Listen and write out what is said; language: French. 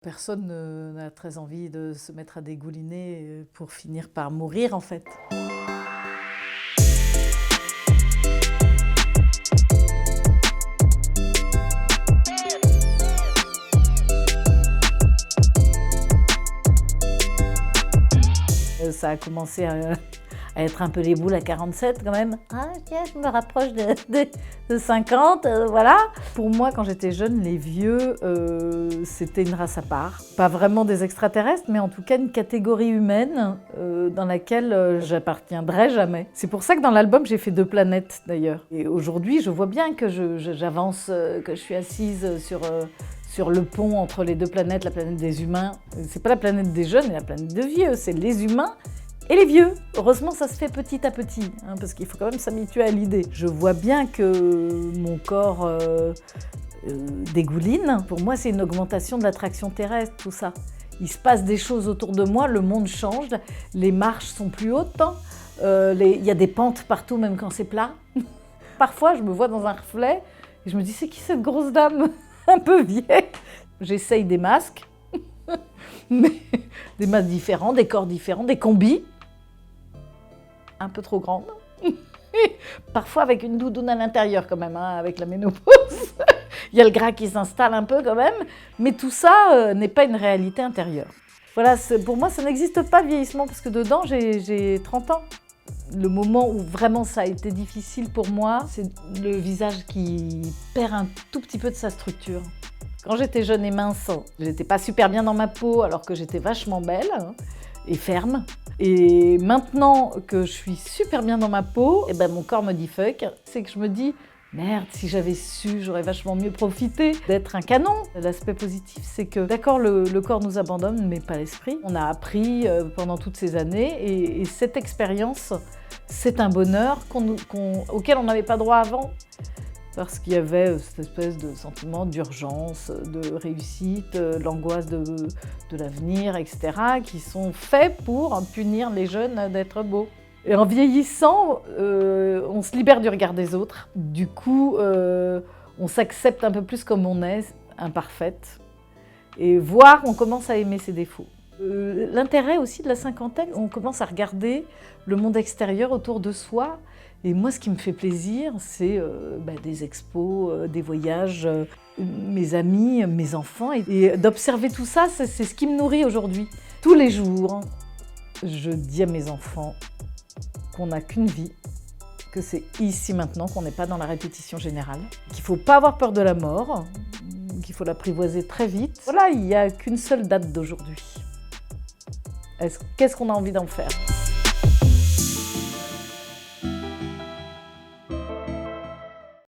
Personne n'a très envie de se mettre à dégouliner pour finir par mourir, en fait. Ça a commencé à être un peu les boules à 47 quand même. Ah tiens, je me rapproche de 50, voilà. Pour moi, quand j'étais jeune, les vieux, c'était une race à part. Pas vraiment des extraterrestres, mais en tout cas une catégorie humaine dans laquelle j'appartiendrai jamais. C'est pour ça que dans l'album, j'ai fait 2 planètes d'ailleurs. Et aujourd'hui, je vois bien que j'avance, que je suis assise sur le pont entre les 2 planètes, la planète des humains. C'est pas la planète des jeunes et la planète des vieux, c'est les humains et les vieux. Heureusement, ça se fait petit à petit, parce qu'il faut quand même s'habituer à l'idée. Je vois bien que mon corps dégouline. Pour moi, c'est une augmentation de l'attraction terrestre, tout ça. Il se passe des choses autour de moi, le monde change, les marches sont plus hautes, il y a des pentes partout, même quand c'est plat. Parfois, je me vois dans un reflet et je me dis, c'est qui cette grosse dame un peu vieille? J'essaye des masques, mais des masques différents, des corps différents, des combis, un peu trop grandes. Parfois avec une doudoune à l'intérieur quand même, avec la ménopause. Il y a le gras qui s'installe un peu quand même, mais tout ça n'est pas une réalité intérieure. Voilà, pour moi, ça n'existe pas le vieillissement, parce que dedans, j'ai 30 ans. Le moment où vraiment ça a été difficile pour moi, c'est le visage qui perd un tout petit peu de sa structure. Quand j'étais jeune et mince, j'étais pas super bien dans ma peau, alors que j'étais vachement belle et ferme. Et maintenant que je suis super bien dans ma peau, et mon corps me dit fuck. C'est que je me dis, merde, si j'avais su, j'aurais vachement mieux profité d'être un canon. L'aspect positif, c'est que d'accord, le corps nous abandonne, mais pas l'esprit. On a appris pendant toutes ces années, et cette expérience, c'est un bonheur auquel on n'avait pas droit avant. Parce qu'il y avait cette espèce de sentiment d'urgence, de réussite, l'angoisse de l'avenir, etc., qui sont faits pour punir les jeunes d'être beaux. Et en vieillissant, on se libère du regard des autres. Du coup, on s'accepte un peu plus comme on est, imparfaite. Et voire, on commence à aimer ses défauts. L'intérêt aussi de la cinquantaine, on commence à regarder le monde extérieur autour de soi. Et moi, ce qui me fait plaisir, c'est des expos, des voyages, mes amis, mes enfants. Et d'observer tout ça, c'est ce qui me nourrit aujourd'hui. Tous les jours, je dis à mes enfants qu'on n'a qu'une vie, que c'est ici maintenant, qu'on n'est pas dans la répétition générale, qu'il ne faut pas avoir peur de la mort, qu'il faut l'apprivoiser très vite. Voilà, il n'y a qu'une seule date d'aujourd'hui. Qu'est-ce qu'on a envie d'en faire ?